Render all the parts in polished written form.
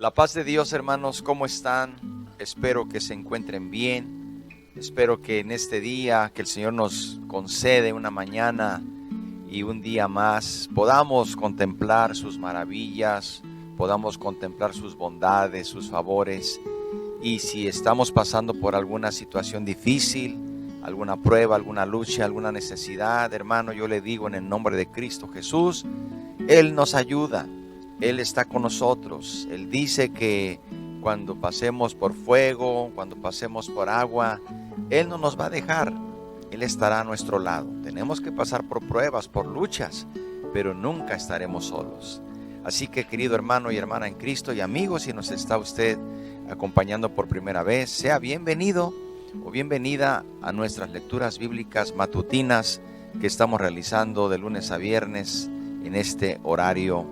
La paz de Dios, hermanos, ¿cómo están? Espero que se encuentren bien. Espero que en este día que el Señor nos concede una mañana y un día más, podamos contemplar sus maravillas, podamos contemplar sus bondades, sus favores. Y si estamos pasando por alguna situación difícil, alguna prueba, alguna lucha, alguna necesidad, hermano, yo le digo en el nombre de Cristo Jesús, Él nos ayuda. Él está con nosotros. Él dice que cuando pasemos por fuego, cuando pasemos por agua, Él no nos va a dejar. Él estará a nuestro lado. Tenemos que pasar por pruebas, por luchas, pero nunca estaremos solos. Así que, querido hermano y hermana en Cristo y amigos, si nos está usted acompañando por primera vez, sea bienvenido o bienvenida a nuestras lecturas bíblicas matutinas que estamos realizando de lunes a viernes en este horario,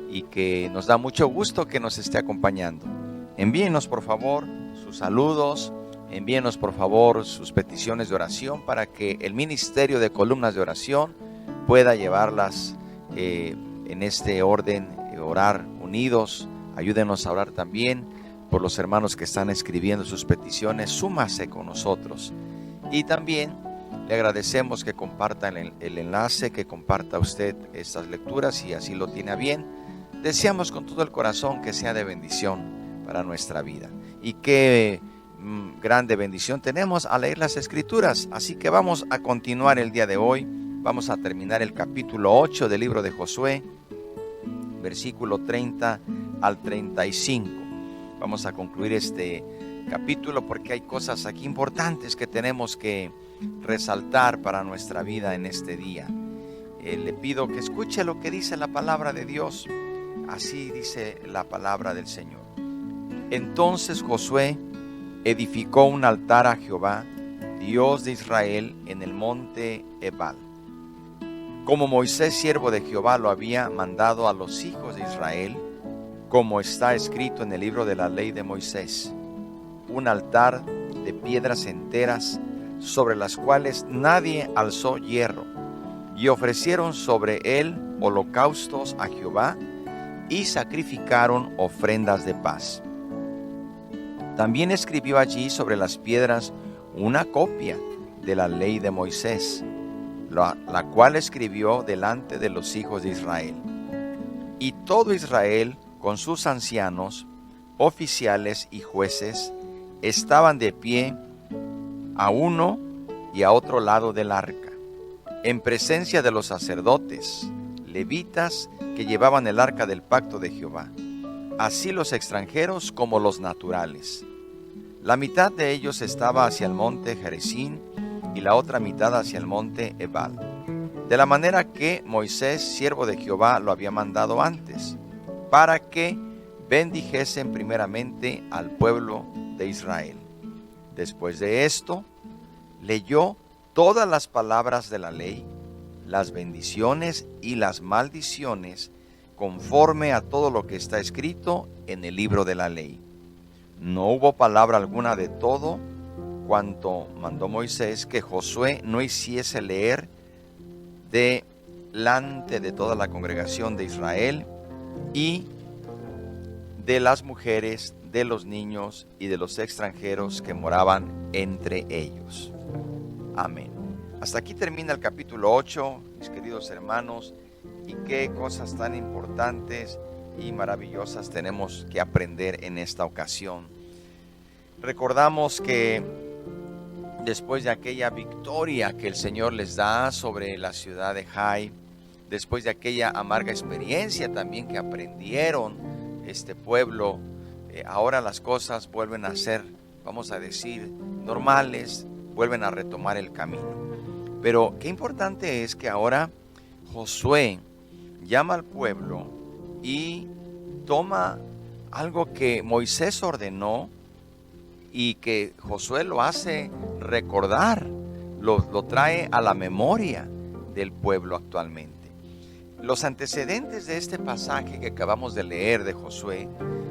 y que nos da mucho gusto que nos esté acompañando. Envíenos por favor sus saludos, envíenos por favor sus peticiones de oración para que el ministerio de columnas de oración pueda llevarlas en este orden, orar unidos. Ayúdenos a orar también por los hermanos que están escribiendo sus peticiones. Súmase con nosotros. Y también le agradecemos que comparta el enlace, que comparta usted estas lecturas si así lo tiene a bien. Deseamos con todo el corazón que sea de bendición para nuestra vida. Y qué grande bendición tenemos al leer las Escrituras. Así que vamos a continuar el día de hoy. Vamos a terminar el capítulo 8 del libro de Josué, versículo 30 al 35. Vamos a concluir este capítulo porque hay cosas aquí importantes que tenemos que resaltar para nuestra vida en este día. Le pido que escuche lo que dice la palabra de Dios. Así dice la palabra del Señor. Entonces Josué edificó un altar a Jehová, Dios de Israel, en el monte Ebal, como Moisés, siervo de Jehová, lo había mandado a los hijos de Israel, como está escrito en el libro de la ley de Moisés. Un altar de piedras enteras, sobre las cuales nadie alzó hierro, y ofrecieron sobre él holocaustos a Jehová, y sacrificaron ofrendas de paz. También escribió allí sobre las piedras una copia de la ley de Moisés, la cual escribió delante de los hijos de Israel. Y todo Israel, con sus ancianos, oficiales y jueces, estaban de pie a uno y a otro lado del arca, en presencia de los sacerdotes, levitas, que llevaban el arca del pacto de Jehová, así los extranjeros como los naturales. La mitad de ellos estaba hacia el monte Gerizim y la otra mitad hacia el monte Ebal, de la manera que Moisés, siervo de Jehová, lo había mandado antes, para que bendijesen primeramente al pueblo de Israel. Después de esto, leyó todas las palabras de la ley, las bendiciones y las maldiciones, conforme a todo lo que está escrito en el libro de la ley. No hubo palabra alguna de todo cuanto mandó Moisés que Josué no hiciese leer delante de toda la congregación de Israel y de las mujeres, de los niños y de los extranjeros que moraban entre ellos. Amén. Hasta aquí termina el capítulo 8, mis queridos hermanos, y qué cosas tan importantes y maravillosas tenemos que aprender en esta ocasión. Recordamos que después de aquella victoria que el Señor les da sobre la ciudad de Jai, después de aquella amarga experiencia también que aprendieron este pueblo, ahora las cosas vuelven a ser, vamos a decir, normales, vuelven a retomar el camino. Pero qué importante es que ahora Josué llama al pueblo y toma algo que Moisés ordenó y que Josué lo hace recordar, lo trae a la memoria del pueblo actualmente. Los antecedentes de este pasaje que acabamos de leer de Josué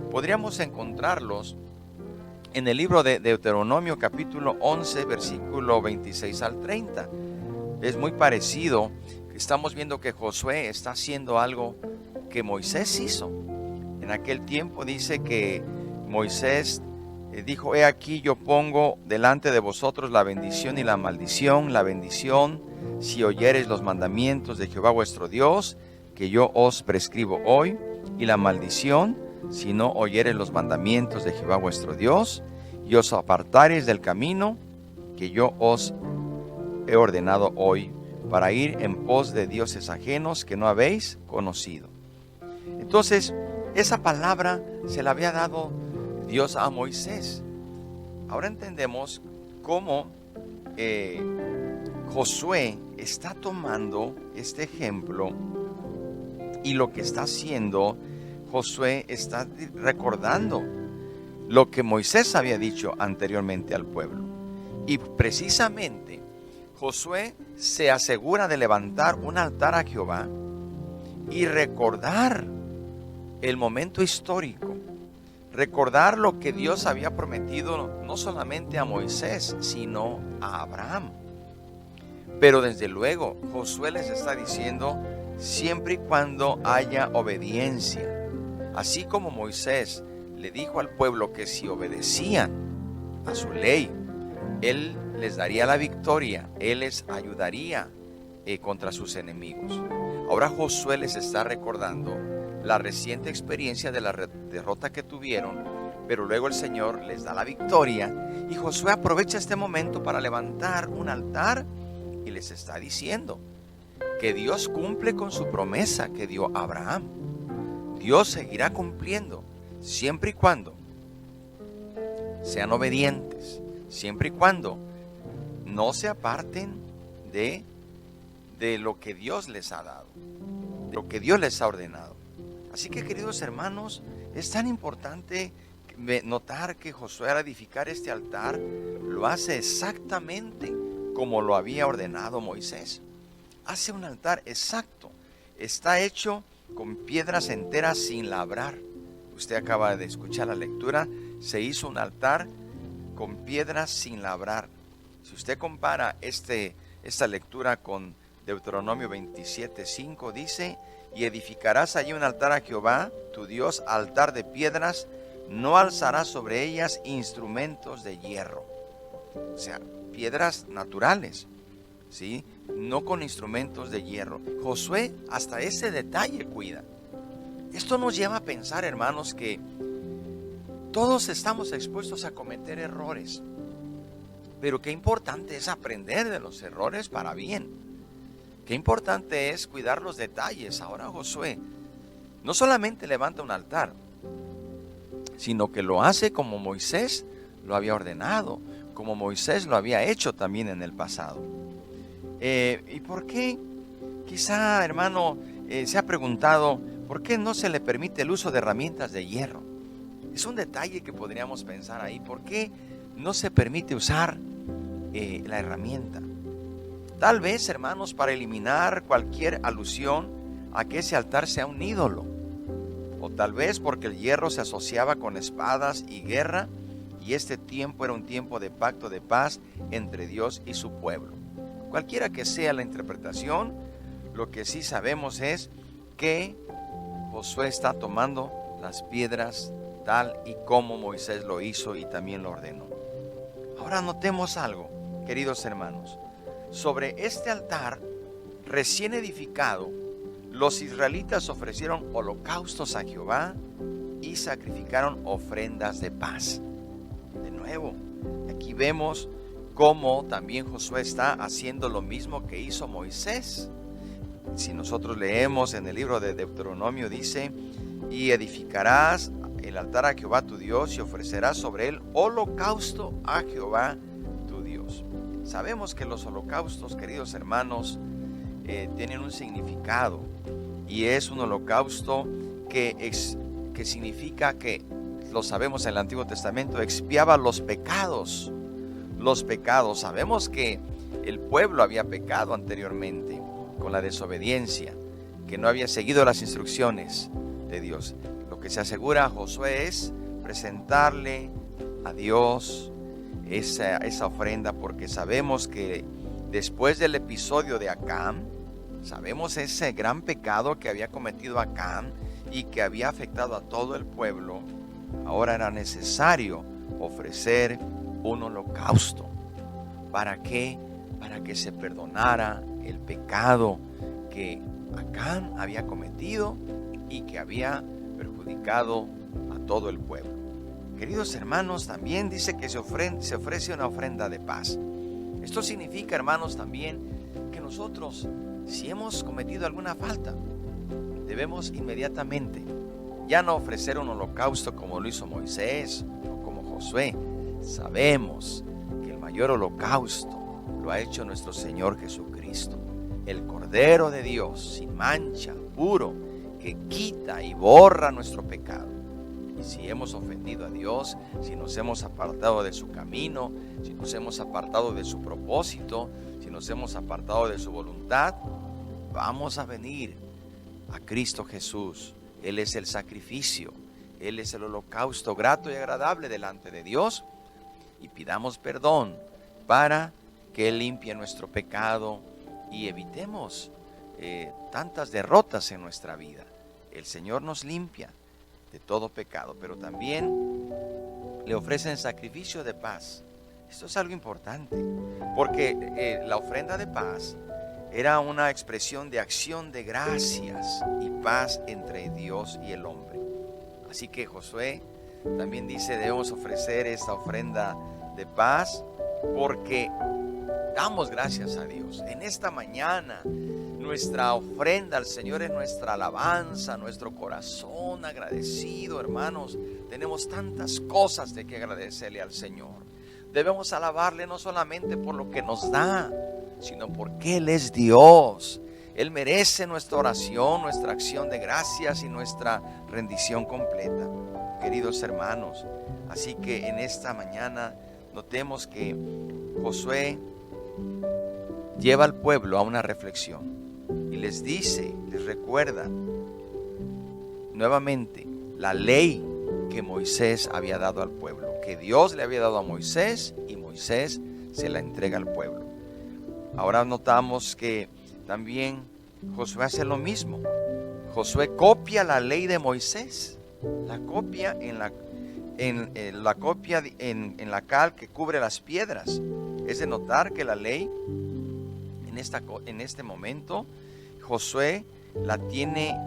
podríamos encontrarlos en el libro de Deuteronomio capítulo 11 versículo 26 al 30. Es muy parecido. Estamos viendo que Josué está haciendo algo que Moisés hizo. En aquel tiempo dice que Moisés dijo: he aquí yo pongo delante de vosotros la bendición y la maldición. La bendición, si oyereis los mandamientos de Jehová vuestro Dios, que yo os prescribo hoy, y la maldición, si no oyereis los mandamientos de Jehová vuestro Dios, y os apartareis del camino que yo os he ordenado hoy, para ir en pos de dioses ajenos que no habéis conocido. Entonces, esa palabra se la había dado Dios a Moisés. Ahora entendemos cómo Josué está tomando este ejemplo, y lo que está haciendo Josué está recordando lo que Moisés había dicho anteriormente al pueblo. Y precisamente Josué se asegura de levantar un altar a Jehová y recordar el momento histórico, recordar lo que Dios había prometido no solamente a Moisés, sino a Abraham. Pero desde luego Josué les está diciendo: siempre y cuando haya obediencia. Así como Moisés le dijo al pueblo que si obedecían a su ley, Él les daría la victoria, Él les ayudaría contra sus enemigos. Ahora Josué les está recordando la reciente experiencia de la derrota que tuvieron, pero luego el Señor les da la victoria, y Josué aprovecha este momento para levantar un altar y les está diciendo que Dios cumple con su promesa que dio a Abraham. Dios seguirá cumpliendo siempre y cuando sean obedientes, siempre y cuando no se aparten de lo que Dios les ha dado, de lo que Dios les ha ordenado. Así que, queridos hermanos, es tan importante notar que Josué, al edificar este altar, lo hace exactamente como lo había ordenado Moisés. Hace un altar exacto, está hecho con piedras enteras sin labrar. Usted acaba de escuchar la lectura, se hizo un altar con piedras sin labrar. Si usted compara esta lectura con Deuteronomio 27:5, dice: y edificarás allí un altar a Jehová, tu Dios, altar de piedras, no alzarás sobre ellas instrumentos de hierro. O sea, piedras naturales, ¿sí? No con instrumentos de hierro. Josué hasta ese detalle cuida. Esto nos lleva a pensar, hermanos, que todos estamos expuestos a cometer errores, pero qué importante es aprender de los errores para bien. Qué importante es cuidar los detalles. Ahora Josué no solamente levanta un altar, sino que lo hace como Moisés lo había ordenado, como Moisés lo había hecho también en el pasado. ¿Y por qué? Quizá, hermano, se ha preguntado, ¿por qué no se le permite el uso de herramientas de hierro? Es un detalle que podríamos pensar ahí. ¿Por qué no se permite usar la herramienta? Tal vez, hermanos, para eliminar cualquier alusión a que ese altar sea un ídolo. O tal vez porque el hierro se asociaba con espadas y guerra, y este tiempo era un tiempo de pacto de paz entre Dios y su pueblo. Cualquiera que sea la interpretación, lo que sí sabemos es que Josué está tomando las piedras tal y como Moisés lo hizo y también lo ordenó. Ahora notemos algo, queridos hermanos. Sobre este altar recién edificado, los israelitas ofrecieron holocaustos a Jehová y sacrificaron ofrendas de paz. De nuevo, aquí vemos cómo también Josué está haciendo lo mismo que hizo Moisés. Si nosotros leemos en el libro de Deuteronomio, dice: y edificarás el altar a Jehová tu Dios y ofrecerás sobre él holocausto a Jehová tu Dios. Sabemos que los holocaustos, queridos hermanos, tienen un significado, y es un holocausto que significa que, lo sabemos en el Antiguo Testamento, expiaba los pecados. Los pecados, sabemos que el pueblo había pecado anteriormente con la desobediencia, que no había seguido las instrucciones de Dios. Lo que se asegura a Josué es presentarle a Dios esa ofrenda, porque sabemos que después del episodio de Acán, sabemos ese gran pecado que había cometido Acán, y que había afectado a todo el pueblo, ahora era necesario ofrecer un holocausto. ¿Para qué? Para que se perdonara el pecado que Acán había cometido y que había perjudicado a todo el pueblo. Queridos hermanos, también dice que se ofrece una ofrenda de paz. Esto significa, hermanos, también que nosotros, si hemos cometido alguna falta, debemos inmediatamente ya no ofrecer un holocausto como lo hizo Moisés o como Josué. Sabemos que el mayor holocausto lo ha hecho nuestro Señor Jesucristo, el Cordero de Dios, sin mancha, puro, que quita y borra nuestro pecado. Y si hemos ofendido a Dios, si nos hemos apartado de su camino, si nos hemos apartado de su propósito, si nos hemos apartado de su voluntad, vamos a venir a Cristo Jesús. Él es el sacrificio, Él es el holocausto grato y agradable delante de Dios, y pidamos perdón para que Él limpie nuestro pecado y evitemos tantas derrotas en nuestra vida. El Señor nos limpia de todo pecado, pero también le ofrecen sacrificio de paz. Esto es algo importante, porque la ofrenda de paz era una expresión de acción de gracias y paz entre Dios y el hombre. Así que Josué también dice, debemos ofrecer esta ofrenda de paz porque damos gracias a Dios. En esta mañana, nuestra ofrenda al Señor es nuestra alabanza, nuestro corazón agradecido, hermanos. Tenemos tantas cosas de que agradecerle al Señor. Debemos alabarle no solamente por lo que nos da, sino porque Él es Dios. Él merece nuestra oración, nuestra acción de gracias y nuestra rendición completa, queridos hermanos. Así que en esta mañana notemos que Josué lleva al pueblo a una reflexión y les dice, les recuerda nuevamente la ley que Moisés había dado al pueblo, que Dios le había dado a Moisés y Moisés se la entrega al pueblo. Ahora notamos que también Josué hace lo mismo. Josué copia la ley de Moisés, la copia en la cal que cubre las piedras. Es de notar que la ley en este momento Josué la tiene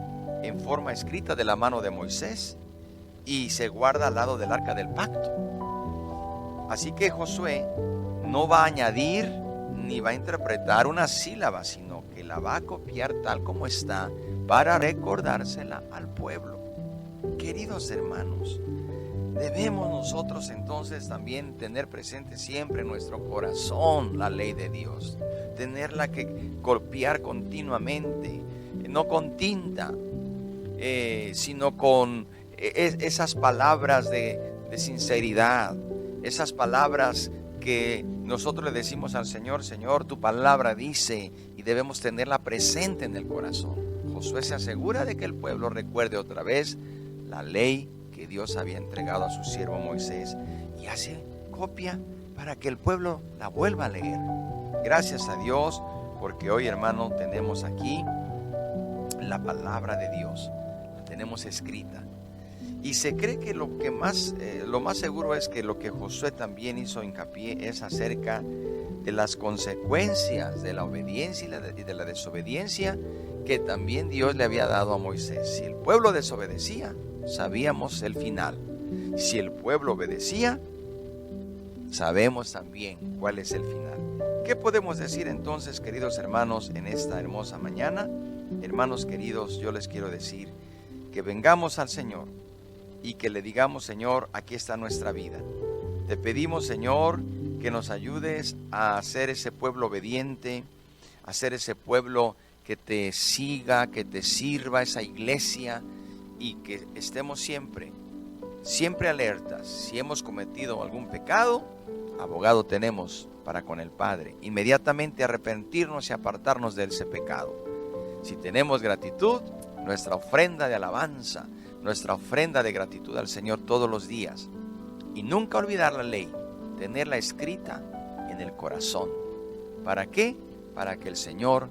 en forma escrita de la mano de Moisés y se guarda al lado del arca del pacto. Así que Josué no va a añadir ni va a interpretar una sílaba, sino que la va a copiar tal como está para recordársela al pueblo. Queridos hermanos, debemos nosotros entonces también tener presente siempre en nuestro corazón la ley de Dios, tenerla que copiar continuamente, no con tinta, sino con esas palabras de sinceridad, esas palabras que nosotros le decimos al Señor, Señor, tu palabra dice, y debemos tenerla presente en el corazón. Josué se asegura de que el pueblo recuerde otra vez la ley que Dios había entregado a su siervo Moisés y hace copia para que el pueblo la vuelva a leer. Gracias a Dios, porque hoy, hermano, tenemos aquí la palabra de Dios, la tenemos escrita. Y se cree que lo más seguro es que lo que Josué también hizo hincapié es acerca de las consecuencias de la obediencia y de la desobediencia que también Dios le había dado a Moisés. Si el pueblo desobedecía, sabíamos el final. Si el pueblo obedecía, sabemos también cuál es el final. ¿Qué podemos decir entonces, queridos hermanos, en esta hermosa mañana? Hermanos queridos, yo les quiero decir que vengamos al Señor y que le digamos, Señor, aquí está nuestra vida. Te pedimos, Señor, que nos ayudes a hacer ese pueblo obediente, a ser ese pueblo que te siga, que te sirva, esa iglesia, y que estemos siempre alertas. Si hemos cometido algún pecado, abogado tenemos para con el Padre. Inmediatamente arrepentirnos y apartarnos de ese pecado. Si tenemos gratitud, nuestra ofrenda de alabanza, nuestra ofrenda de gratitud al Señor todos los días. Y nunca olvidar la ley, tenerla escrita en el corazón. ¿Para qué? Para que el Señor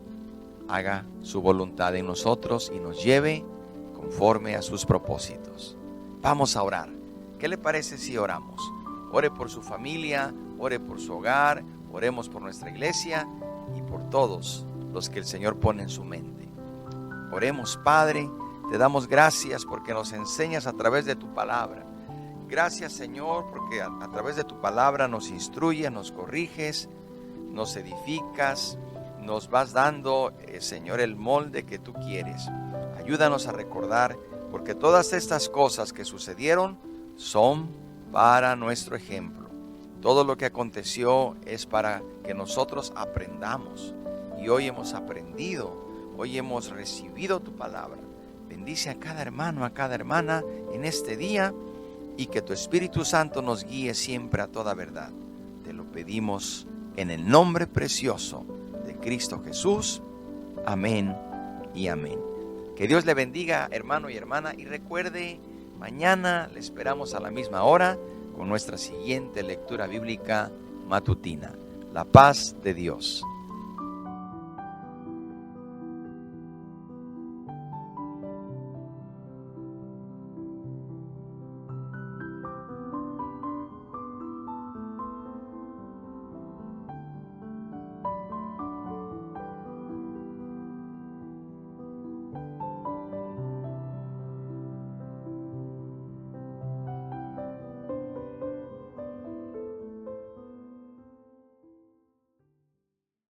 haga su voluntad en nosotros y nos lleve, como conforme a sus propósitos. Vamos a orar. ¿Qué le parece si oramos? Ore por su familia, ore por su hogar, oremos por nuestra iglesia y por todos los que el Señor pone en su mente. Oremos, Padre, te damos gracias porque nos enseñas a través de tu palabra. Gracias, Señor, porque a través de tu palabra nos instruyes, nos corriges, nos edificas, nos vas dando, Señor, el molde que tú quieres. Ayúdanos a recordar, porque todas estas cosas que sucedieron son para nuestro ejemplo. Todo lo que aconteció es para que nosotros aprendamos. Y hoy hemos aprendido, hoy hemos recibido tu palabra. Bendice a cada hermano, a cada hermana en este día, y que tu Espíritu Santo nos guíe siempre a toda verdad. Te lo pedimos en el nombre precioso de Cristo Jesús. Amén y amén. Que Dios le bendiga, hermano y hermana, y recuerde, mañana le esperamos a la misma hora con nuestra siguiente lectura bíblica matutina. La paz de Dios.